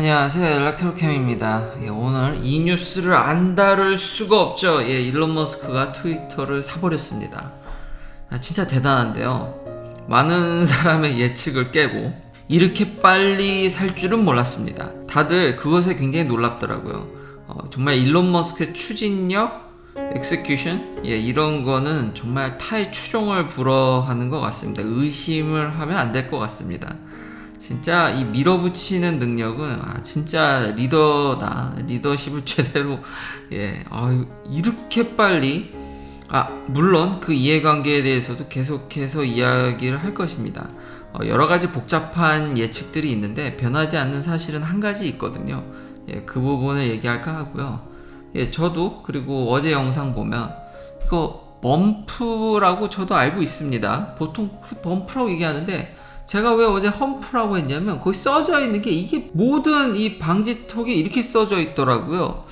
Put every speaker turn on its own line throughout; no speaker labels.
안녕하세요. 엘렉트로캠입니다. 오늘 이 뉴스를 안 다룰 수가 없죠. 일론 머스크가 트위터를 사버렸습니다. 진짜 대단한데요. 많은 사람의 예측을 깨고 이렇게 빨리 살 줄은 몰랐습니다. 다들 그것에 굉장히 놀랍더라고요. 정말 일론 머스크의 추진력, 엑스큐션, 이런 거는 정말 타의 추종을 불허하는 것 같습니다. 의심을 하면 안 될 것 같습니다. 진짜 이 밀어붙이는 능력은 진짜 리더다. 리더십을 제대로 이렇게 빨리 물론 그 이해관계에 대해서도 계속해서 이야기를 할 것입니다. 여러 가지 복잡한 예측들이 있는데 변하지 않는 사실은 한 가지 있거든요. 그 부분을 얘기할까 하고요. 저도 그리고 어제 영상 보면 이거 범프라고 저도 알고 있습니다. 보통 범프라고 얘기하는데 제가 왜 어제 험프라고 했냐면 거기 써져 있는 게 이게 모든 이 방지턱이 이렇게 써져 있더라고요.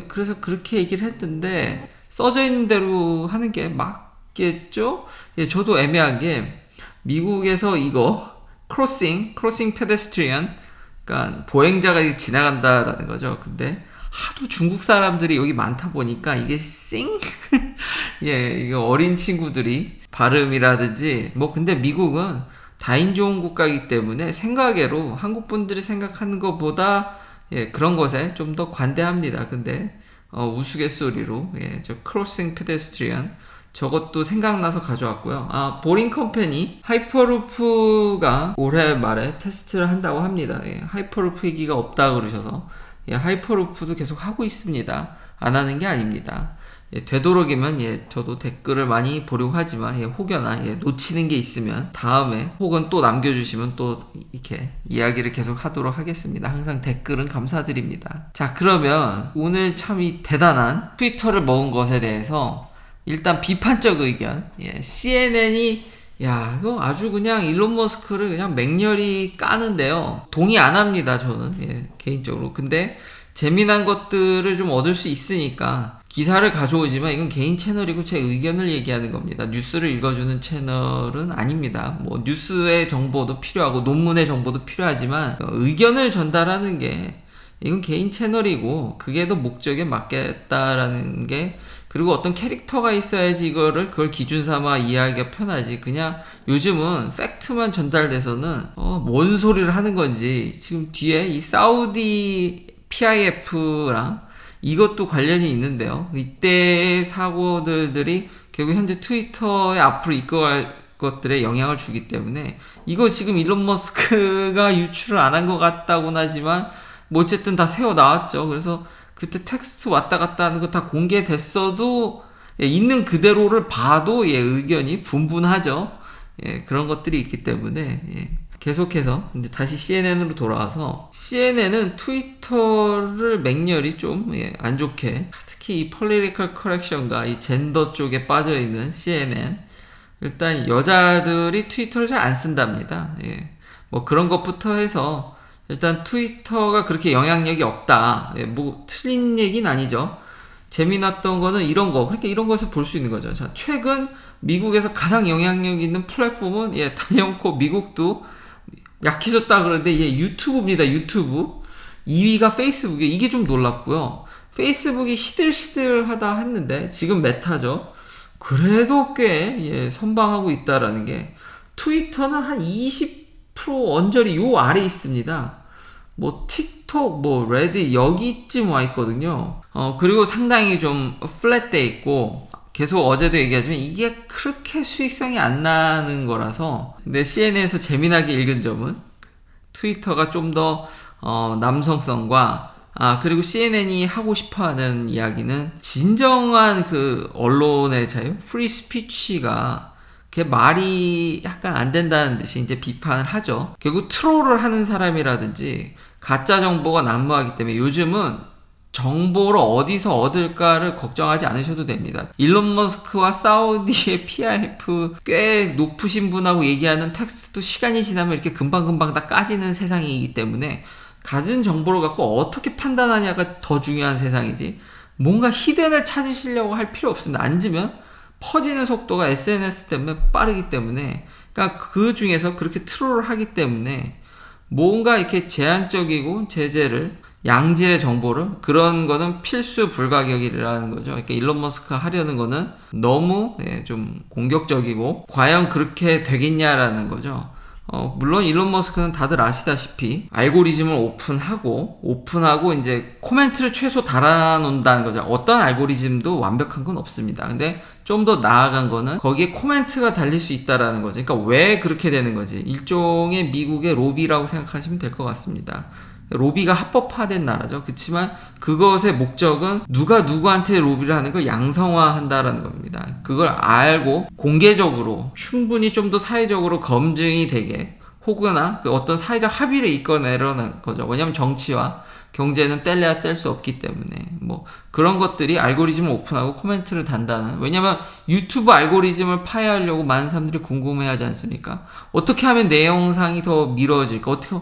그래서 그렇게 얘기를 했는데 써져 있는 대로 하는 게 맞겠죠? 저도 애매한 게 미국에서 이거 크로싱 페데스트리언, 그러니까 보행자가 지나간다라는 거죠. 근데 하도 중국 사람들이 여기 많다 보니까 이게 이게 어린 친구들이 발음이라든지 근데 미국은 다인종 국가이기 때문에 생각외로 한국 분들이 생각하는 것보다 그런 것에 좀 더 관대합니다. 근데 우스갯소리로 저 크로싱 페데스트리언 저것도 생각나서 가져왔고요. 보링 컴퍼니 하이퍼루프가 올해 말에 테스트를 한다고 합니다. 하이퍼루프 얘기가 없다 그러셔서 하이퍼루프도 계속 하고 있습니다. 안 하는 게 아닙니다. 되도록이면 저도 댓글을 많이 보려고 하지만 혹여나 놓치는 게 있으면 다음에 혹은 또 남겨주시면 또 이렇게 이야기를 계속 하도록 하겠습니다. 항상 댓글은 감사드립니다. 자, 그러면 오늘 참 이 대단한 트위터를 먹은 것에 대해서 일단 비판적 의견. CNN이 이거 아주 그냥 일론 머스크를 그냥 맹렬히 까는데요. 동의 안 합니다, 저는. 개인적으로. 근데 재미난 것들을 좀 얻을 수 있으니까 기사를 가져오지만 이건 개인 채널이고 제 의견을 얘기하는 겁니다. 뉴스를 읽어주는 채널은 아닙니다. 뉴스의 정보도 필요하고 논문의 정보도 필요하지만 의견을 전달하는 게 이건 개인 채널이고 그게 더 목적에 맞겠다라는 게, 그리고 어떤 캐릭터가 있어야지 그걸 기준 삼아 이해하기가 편하지. 그냥 요즘은 팩트만 전달돼서는 뭔 소리를 하는 건지. 지금 뒤에 이 사우디 PIF랑 이것도 관련이 있는데요. 이때의 사고들이 결국 현재 트위터에 앞으로 이끌어갈 것들에 영향을 주기 때문에 이거 지금 일론 머스크가 유출을 안 한 것 같다고는 하지만 어쨌든 다 새어 나왔죠. 그래서 그때 텍스트 왔다 갔다 하는 거 다 공개됐어도 있는 그대로를 봐도 의견이 분분하죠. 그런 것들이 있기 때문에 계속해서 이제 다시 CNN으로 돌아와서, CNN은 트위터를 맹렬히 좀 안 좋게, 특히 이 political correction과 이 젠더 쪽에 빠져있는 CNN, 일단 여자들이 트위터를 잘 안 쓴답니다. 그런 것부터 해서 일단 트위터가 그렇게 영향력이 없다. 틀린 얘기는 아니죠. 재미났던 거는 이런 거. 그러니까 이런 것을 볼 수 있는 거죠. 자, 최근 미국에서 가장 영향력 있는 플랫폼은 다녀놓고 미국도 약해졌다 그러는데 유튜브입니다. 유튜브 2위가 페이스북이에요. 이게 좀 놀랍고요. 페이스북이 시들시들하다 했는데 지금 메타죠. 그래도 꽤 선방하고 있다라는 게, 트위터는 한 20% 언저리 요 아래 있습니다. 틱톡, 레딧 여기쯤 와 있거든요. 그리고 상당히 좀 플랫돼 있고, 계속 어제도 얘기하지만 이게 그렇게 수익성이 안 나는 거라서. 근데 CNN에서 재미나게 읽은 점은 트위터가 좀 더 남성성과 그리고 CNN이 하고 싶어하는 이야기는 진정한 그 언론의 자유, 프리 스피치가 그게 말이 약간 안 된다는 듯이 이제 비판을 하죠. 결국 트롤을 하는 사람이라든지 가짜 정보가 난무하기 때문에 요즘은 정보를 어디서 얻을까를 걱정하지 않으셔도 됩니다. 일론 머스크와 사우디의 PIF 꽤 높으신 분하고 얘기하는 텍스트도 시간이 지나면 이렇게 금방금방 다 까지는 세상이기 때문에 가진 정보를 갖고 어떻게 판단하냐가 더 중요한 세상이지, 뭔가 히든을 찾으시려고 할 필요 없습니다. 앉으면 퍼지는 속도가 SNS 때문에 빠르기 때문에, 그러니까 그 중에서 그렇게 트롤을 하기 때문에 뭔가 이렇게 제한적이고 제재를 양질의 정보를 그런 거는 필수 불가격이라는 거죠. 그러니까 일론 머스크가 하려는 거는 너무 좀 공격적이고 과연 그렇게 되겠냐라는 거죠. 물론 일론 머스크는 다들 아시다시피 알고리즘을 오픈하고 이제 코멘트를 최소 달아놓는다는 거죠. 어떤 알고리즘도 완벽한 건 없습니다. 근데 좀 더 나아간 거는 거기에 코멘트가 달릴 수 있다라는 거죠. 그러니까 왜 그렇게 되는 거지? 일종의 미국의 로비라고 생각하시면 될 것 같습니다. 로비가 합법화된 나라죠. 그렇지만 그것의 목적은 누가 누구한테 로비를 하는 걸 양성화한다라는 겁니다. 그걸 알고 공개적으로 충분히 좀 더 사회적으로 검증이 되게 혹은 그 어떤 사회적 합의를 이끌어내려는 거죠. 왜냐하면 정치와 경제는 뗄래야 뗄 수 없기 때문에 뭐 그런 것들이 알고리즘을 오픈하고 코멘트를 단다는, 왜냐면 유튜브 알고리즘을 파해하려고 많은 사람들이 궁금해하지 않습니까? 어떻게 하면 내 영상이 더 미뤄질까? 어떻게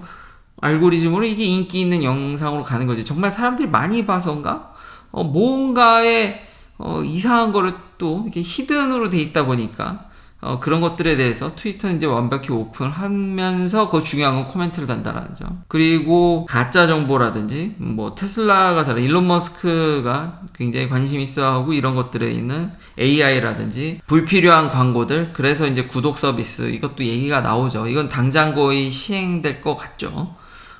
알고리즘으로 이게 인기 있는 영상으로 가는 거지. 정말 사람들이 많이 봐서인가? 뭔가에 이상한 거를 또 이렇게 히든으로 돼 있다 보니까 그런 것들에 대해서 트위터는 이제 완벽히 오픈을 하면서 그 중요한 건 코멘트를 단다라는 점. 그리고 가짜 정보라든지 뭐 테슬라가 잘 일론 머스크가 굉장히 관심 있어 하고 이런 것들에 있는 AI라든지 불필요한 광고들, 그래서 이제 구독 서비스 이것도 얘기가 나오죠. 이건 당장 거의 시행될 것 같죠.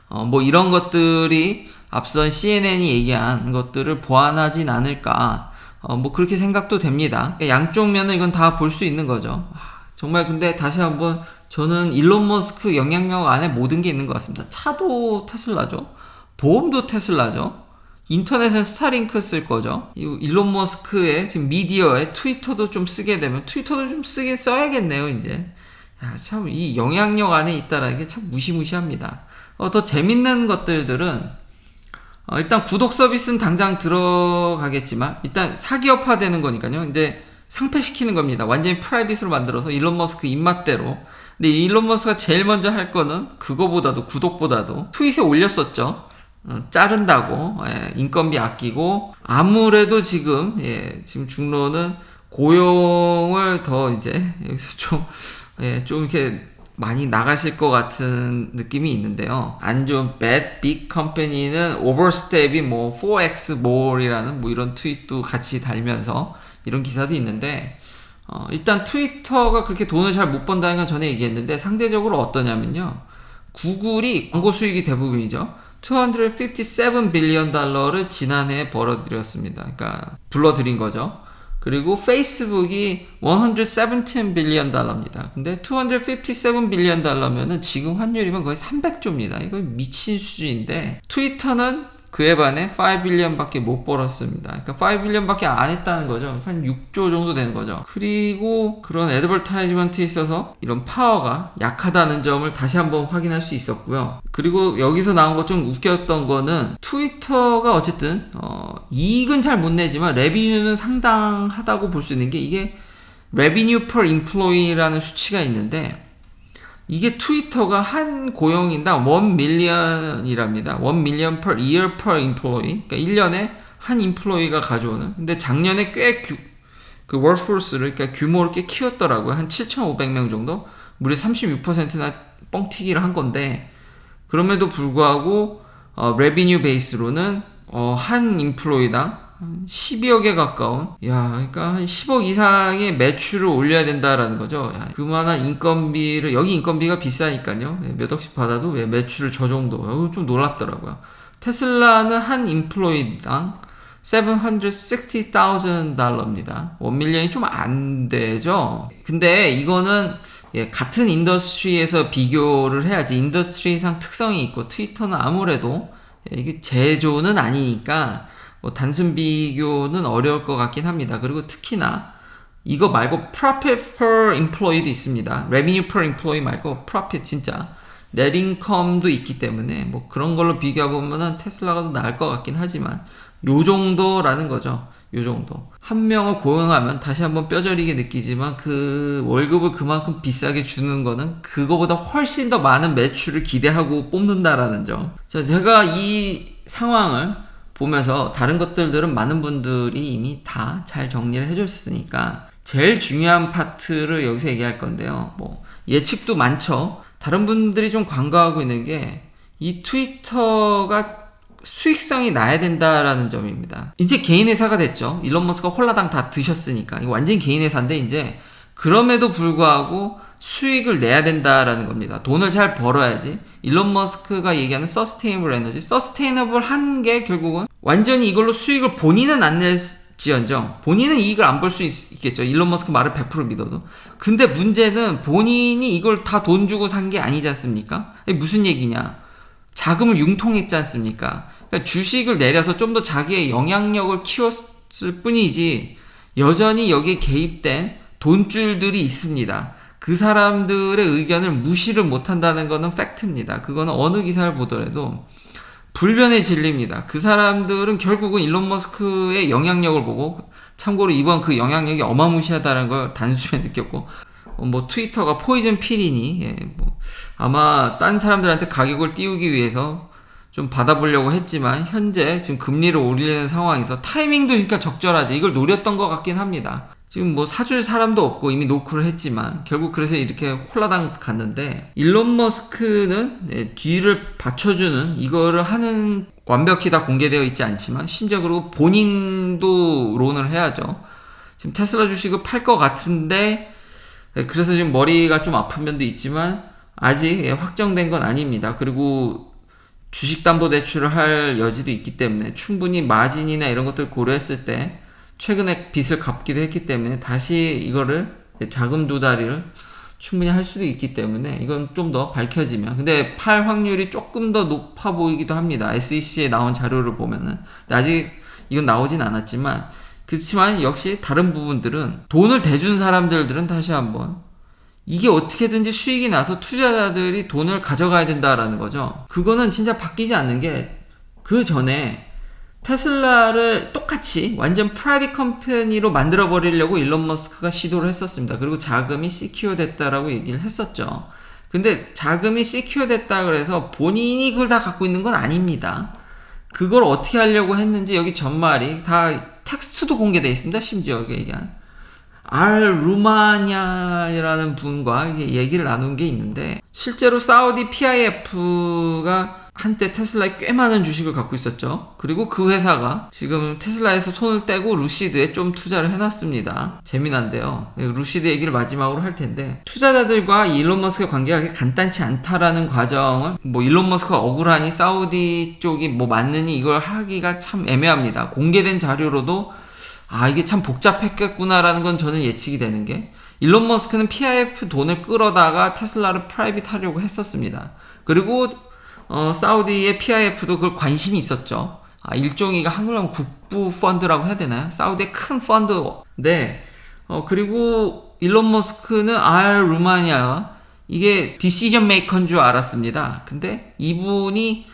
뭐 이런 것들이 앞선 CNN이 얘기한 것들을 보완하진 않을까, 뭐 그렇게 생각도 됩니다. 양쪽 면은 이건 다 볼 수 있는 거죠. 정말 근데 다시 한번 저는 일론 머스크 영향력 안에 모든 게 있는 것 같습니다. 차도 테슬라죠. 보험도 테슬라죠. 인터넷은 스타링크 쓸 거죠. 일론 머스크의 지금 미디어에 트위터도 좀 쓰게 되면 트위터도 좀 쓰긴 써야겠네요, 이제. 참 이 영향력 안에 있다라는 게 참 무시무시합니다. 더 재밌는 것들은 일단 구독 서비스는 당장 들어가겠지만 일단 사기업화 되는 거니까요. 이제 상폐시키는 겁니다. 완전히 프라이빗으로 만들어서 일론 머스크 입맛대로. 근데 일론 머스크가 제일 먼저 할 거는 그거보다도, 구독보다도 트윗에 올렸었죠. 자른다고, 인건비 아끼고. 아무래도 지금 중로는 고용을 더 이제 여기서 좀 이렇게 많이 나가실 것 같은 느낌이 있는데요. 안 좋은 bad big company는 overstep이 뭐 4x more이라는 뭐 이런 트윗도 같이 달면서 이런 기사도 있는데, 일단 트위터가 그렇게 돈을 잘 못 번다는 건 전에 얘기했는데, 상대적으로 어떠냐면요. 구글이 광고 수익이 대부분이죠. 257 빌리언 달러를 지난해에 벌어들였습니다. 그러니까 불러들인 거죠. 그리고 페이스북이 117 빌리언 달러입니다. 근데 257 빌리언 달러면은 지금 환율이면 거의 300조입니다. 이거 미친 수준인데, 트위터는 그에 반해 5 빌리언 밖에 못 벌었습니다. 그러니까 5 빌리언 밖에 안 했다는 거죠. 한 6조 정도 되는 거죠. 그리고 그런 애드버타이즈먼트에 있어서 이런 파워가 약하다는 점을 다시 한번 확인할 수 있었고요. 그리고 여기서 나온 것 좀 웃겼던 거는, 트위터가 어쨌든 이익은 잘 못 내지만 레비뉴는 상당하다고 볼 수 있는 게, 이게 revenue per employee라는 수치가 있는데, 이게 트위터가 한 고용인당 1 million이랍니다. 1 million per year per employee. 그러니까 1년에 한 인플로이가 가져오는. 근데 작년에 꽤 그 월포스를, 그러니까 규모를 꽤 키웠더라고요. 한 7,500명 정도? 무려 36%나 뻥튀기를 한 건데, 그럼에도 불구하고 레비뉴 베이스로는 한 인플로이당 12억에 가까운, 그러니까 한 10억 이상의 매출을 올려야 된다라는 거죠. 그만한 인건비를, 여기 인건비가 비싸니까요. 몇 억씩 받아도 매출을 저 정도, 좀 놀랍더라고요. 테슬라는 한 인플로이당 760,000 달러입니다. 1 밀리언이 좀 안 되죠. 근데 이거는 같은 인더스트리에서 비교를 해야지. 인더스트리상 특성이 있고, 트위터는 아무래도 이게 제조는 아니니까 뭐 단순 비교는 어려울 것 같긴 합니다. 그리고 특히나 이거 말고 profit per employee도 있습니다. revenue per employee 말고 profit, 진짜 net income도 있기 때문에 뭐 그런 걸로 비교해보면은 테슬라가 더 나을 것 같긴 하지만, 요 정도라는 거죠. 요 정도. 한 명을 고용하면 다시 한번 뼈저리게 느끼지만, 그 월급을 그만큼 비싸게 주는 거는 그거보다 훨씬 더 많은 매출을 기대하고 뽑는다라는 점. 자, 제가 이 상황을 보면서 다른 것들은 많은 분들이 이미 다 잘 정리를 해줬으니까 제일 중요한 파트를 여기서 얘기할 건데요. 뭐 예측도 많죠. 다른 분들이 좀 관거하고 있는 게 이 트위터가 수익성이 나야 된다라는 점입니다. 이제 개인 회사가 됐죠. 일론 머스크가 홀라당 다 드셨으니까. 이거 완전히 개인 회사인데 이제 그럼에도 불구하고 수익을 내야 된다라는 겁니다. 돈을 잘 벌어야지. 일론 머스크가 얘기하는 서스테이너블 에너지, 서스테이너블 한 게 결국은 완전히 이걸로 수익을 본인은 안 낼지언정 본인은 이익을 안 볼 수 있겠죠. 일론 머스크 말을 100% 믿어도. 근데 문제는 본인이 이걸 다 돈 주고 산 게 아니지 않습니까? 무슨 얘기냐? 자금을 융통했지 않습니까? 그러니까 주식을 내려서 좀 더 자기의 영향력을 키웠을 뿐이지 여전히 여기에 개입된 돈줄들이 있습니다. 그 사람들의 의견을 무시를 못한다는 것은 팩트입니다. 그거는 어느 기사를 보더라도 불변의 진리입니다. 그 사람들은 결국은 일론 머스크의 영향력을 보고, 참고로 이번 그 영향력이 어마무시하다는 걸 단숨에 느꼈고, 뭐 트위터가 포이즌 필이니, 예, 뭐 아마 딴 사람들한테 가격을 띄우기 위해서 좀 받아보려고 했지만 현재 지금 금리를 올리는 상황에서 타이밍도 그러니까 적절하지. 이걸 노렸던 것 같긴 합니다. 지금 뭐 사줄 사람도 없고 이미 노크를 했지만 결국 그래서 이렇게 홀라당 갔는데, 일론 머스크는 뒤를 받쳐주는 이거를 하는, 완벽히 다 공개되어 있지 않지만 심지어 그리고 본인도 론을 해야죠. 지금 테슬라 주식을 팔 것 같은데, 그래서 지금 머리가 좀 아픈 면도 있지만 아직 확정된 건 아닙니다. 그리고 주식담보대출을 할 여지도 있기 때문에 충분히 마진이나 이런 것들 고려했을 때 최근에 빚을 갚기도 했기 때문에 다시 이거를 자금 조달을 충분히 할 수도 있기 때문에 이건 좀 더 밝혀지면, 근데 팔 확률이 조금 더 높아 보이기도 합니다. SEC에 나온 자료를 보면은. 근데 아직 이건 나오진 않았지만, 그렇지만 역시 다른 부분들은 돈을 대준 사람들은 다시 한번 이게 어떻게든지 수익이 나서 투자자들이 돈을 가져가야 된다라는 거죠. 그거는 진짜 바뀌지 않는 게, 그 전에 테슬라를 똑같이 완전 프라이빗 컴퍼니로 만들어 버리려고 일론 머스크가 시도를 했었습니다. 그리고 자금이 시큐어 됐다라고 얘기를 했었죠. 근데 자금이 시큐어 됐다 그래서 본인이 그걸 다 갖고 있는 건 아닙니다. 그걸 어떻게 하려고 했는지 여기 전말이 다 텍스트도 공개되어 있습니다. 심지어 여기 얘기한 루마냐라는 분과 얘기를 나눈 게 있는데, 실제로 사우디 PIF가 한때 테슬라에 꽤 많은 주식을 갖고 있었죠. 그리고 그 회사가 지금 테슬라에서 손을 떼고 루시드에 좀 투자를 해놨습니다. 재미난데요. 루시드 얘기를 마지막으로 할 텐데, 투자자들과 일론 머스크의 관계가 간단치 않다라는 과정을, 뭐 일론 머스크가 억울하니 사우디 쪽이 뭐 맞느니 이걸 하기가 참 애매합니다. 공개된 자료로도 이게 참 복잡했겠구나라는 건 저는 예측이 되는 게, 일론 머스크는 PIF 돈을 끌어다가 테슬라를 프라이빗 하려고 했었습니다. 그리고 사우디의 PIF도 그걸 관심이 있었죠. 일종의 한글로 하면 국부 펀드라고 해야 되나요? 사우디의 큰 펀드인데, 그리고 일론 머스크는 루마니아, 이게 디시전 메이커인 줄 알았습니다. 근데 이분이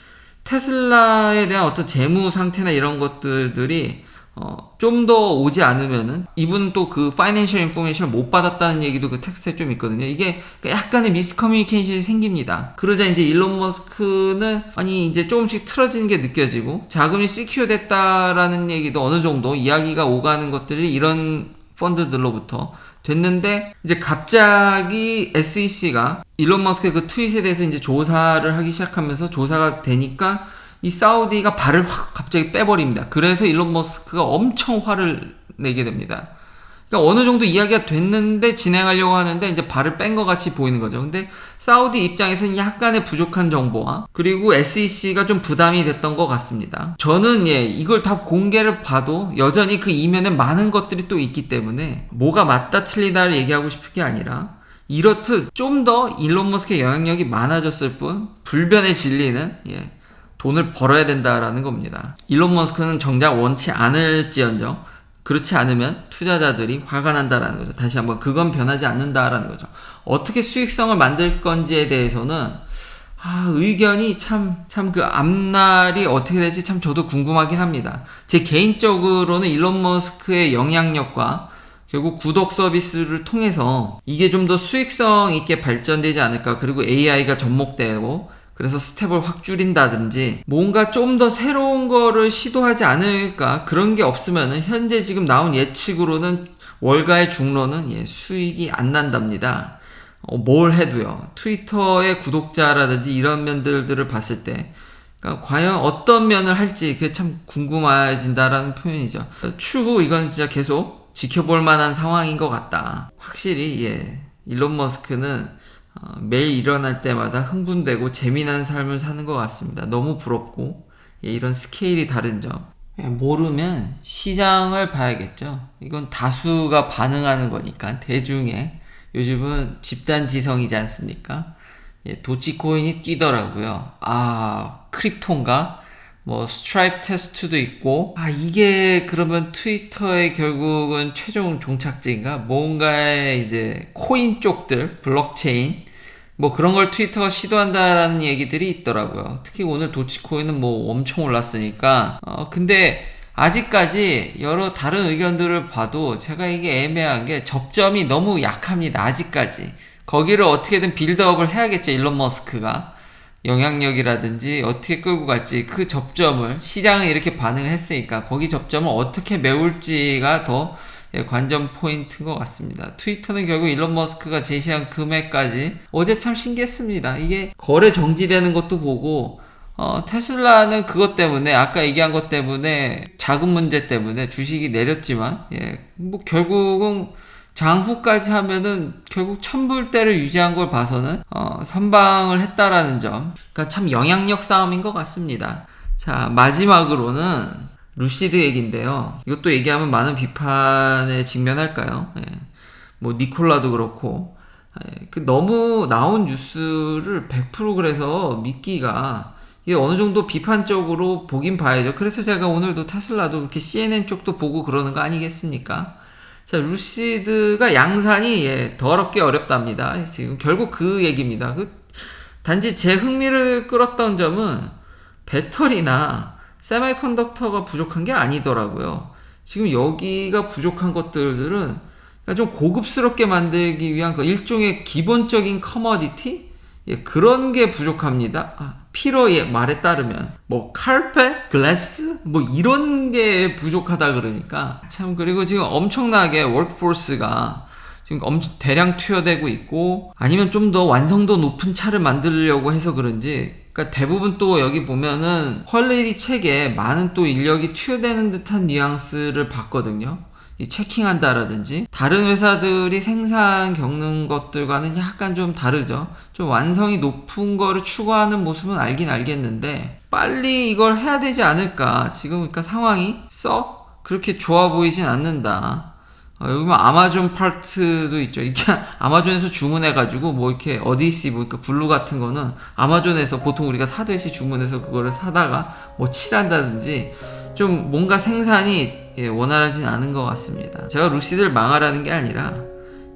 테슬라에 대한 어떤 재무 상태나 이런 것들이 좀 더 오지 않으면은, 이분은 또 그 파이낸셜 인포메이션을 못 받았다는 얘기도 그 텍스트에 좀 있거든요. 이게 약간의 미스커뮤니케이션이 생깁니다. 그러자 이제 일론 머스크는 이제 조금씩 틀어지는 게 느껴지고, 자금이 시큐어 됐다라는 얘기도 어느 정도 이야기가 오가는 것들이 이런 펀드들로부터 됐는데, 이제 갑자기 SEC가 일론 머스크의 그 트윗에 대해서 이제 조사를 하기 시작하면서, 조사가 되니까 이 사우디가 발을 확 갑자기 빼버립니다. 그래서 일론 머스크가 엄청 화를 내게 됩니다. 그러니까 어느 정도 이야기가 됐는데 진행하려고 하는데 이제 발을 뺀 것 같이 보이는 거죠. 근데 사우디 입장에서는 약간의 부족한 정보와, 그리고 SEC가 좀 부담이 됐던 것 같습니다. 저는 이걸 다 공개를 봐도 여전히 그 이면에 많은 것들이 또 있기 때문에 뭐가 맞다 틀리다를 얘기하고 싶은 게 아니라, 이렇듯 좀 더 일론 머스크의 영향력이 많아졌을 뿐 불변의 진리는 돈을 벌어야 된다라는 겁니다. 일론 머스크는 정작 원치 않을지언정, 그렇지 않으면 투자자들이 화가 난다라는 거죠. 다시 한번 그건 변하지 않는다라는 거죠. 어떻게 수익성을 만들 건지에 대해서는 의견이 참 그 앞날이 어떻게 될지 참 저도 궁금하긴 합니다. 제 개인적으로는 일론 머스크의 영향력과 결국 구독 서비스를 통해서 이게 좀 더 수익성 있게 발전되지 않을까, 그리고 AI가 접목되고 그래서 스텝을 확 줄인다든지 뭔가 좀 더 새로운 거를 시도하지 않을까. 그런 게 없으면은 현재 지금 나온 예측으로는 월가의 중로는 수익이 안 난답니다. 뭘 해도요. 트위터의 구독자라든지 이런 면들을 봤을 때 그러니까 과연 어떤 면을 할지 그게 참 궁금해진다라는 표현이죠. 추후 이건 진짜 계속 지켜볼 만한 상황인 것 같다. 확실히 일론 머스크는 매일 일어날 때마다 흥분되고 재미난 삶을 사는 것 같습니다. 너무 부럽고 이런 스케일이 다른 점. 모르면 시장을 봐야겠죠. 이건 다수가 반응하는 거니까 대중의 요즘은 집단지성이지 않습니까? 도치코인이 뛰더라고요. 크립톤가? 스트라이프 테스트도 있고, 이게 그러면 트위터의 결국은 최종 종착지인가? 뭔가의 이제 코인 쪽들, 블록체인, 그런 걸 트위터가 시도한다라는 얘기들이 있더라고요. 특히 오늘 도치코인은 엄청 올랐으니까. 근데 아직까지 여러 다른 의견들을 봐도 제가 이게 애매한 게 접점이 너무 약합니다. 아직까지. 거기를 어떻게든 빌드업을 해야겠죠. 일론 머스크가. 영향력이라든지 어떻게 끌고 갈지 그 접점을 시장이 이렇게 반응을 했으니까 거기 접점을 어떻게 메울지가 더 관전 포인트인 것 같습니다. 트위터는 결국 일론 머스크가 제시한 금액까지 어제 참 신기했습니다. 이게 거래 정지되는 것도 보고 테슬라는 그것 때문에 아까 얘기한 것 때문에 자금 문제 때문에 주식이 내렸지만 결국은 장후까지 하면은 결국 1000불대를 유지한 걸 봐서는 선방을 했다라는 점. 그러니까 참 영향력 싸움인 것 같습니다. 자, 마지막으로는 루시드 얘기인데요. 이것도 얘기하면 많은 비판에 직면할까요? 니콜라도 그렇고 너무 나온 뉴스를 100% 그래서 믿기가 이게 어느 정도 비판적으로 보긴 봐야죠. 그래서 제가 오늘도 테슬라도 그렇게 CNN 쪽도 보고 그러는 거 아니겠습니까? 자, 루시드가 양산이 더럽게 어렵답니다. 지금 결국 그 얘기입니다. 단지 제 흥미를 끌었던 점은 배터리나 세미컨덕터가 부족한 게 아니더라고요. 지금 여기가 부족한 것들은 좀 고급스럽게 만들기 위한 일종의 기본적인 커머디티? 그런 게 부족합니다. 피러의 말에 따르면 카펫, 글래스 이런 게 부족하다 그러니까 참. 그리고 지금 엄청나게 워크포스가 지금 대량 투여되고 있고 아니면 좀 더 완성도 높은 차를 만들려고 해서 그런지 그러니까 대부분 또 여기 보면은 퀄리티 책에 많은 또 인력이 투여되는 듯한 뉘앙스를 봤거든요. 이 체킹한다라든지 다른 회사들이 생산 겪는 것들과는 약간 좀 다르죠. 좀 완성이 높은 거를 추구하는 모습은 알긴 알겠는데 빨리 이걸 해야 되지 않을까. 지금 그러니까 상황이 썩 그렇게 좋아 보이진 않는다. 여기 보면 아마존 파트도 있죠. 이게 아마존에서 주문해가지고 이렇게 어디시 그러니까 글루 같은 거는 아마존에서 보통 우리가 사듯이 주문해서 그거를 사다가 칠한다든지 좀 뭔가 생산이 원활하진 않은 것 같습니다. 제가 루시드를 망하라는 게 아니라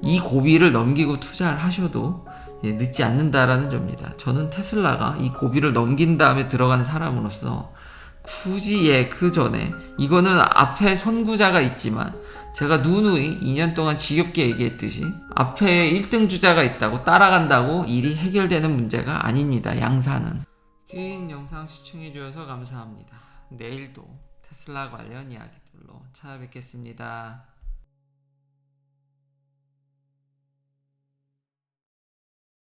이 고비를 넘기고 투자를 하셔도 늦지 않는다라는 점입니다. 저는 테슬라가 이 고비를 넘긴 다음에 들어간 사람으로서 굳이 그 전에 이거는 앞에 선구자가 있지만 제가 누누이 2년 동안 지겹게 얘기했듯이 앞에 1등 주자가 있다고 따라간다고 일이 해결되는 문제가 아닙니다. 양산은. 긴 영상 시청해주셔서 감사합니다. 내일도 테슬라 관련 이야기들로 찾아뵙겠습니다.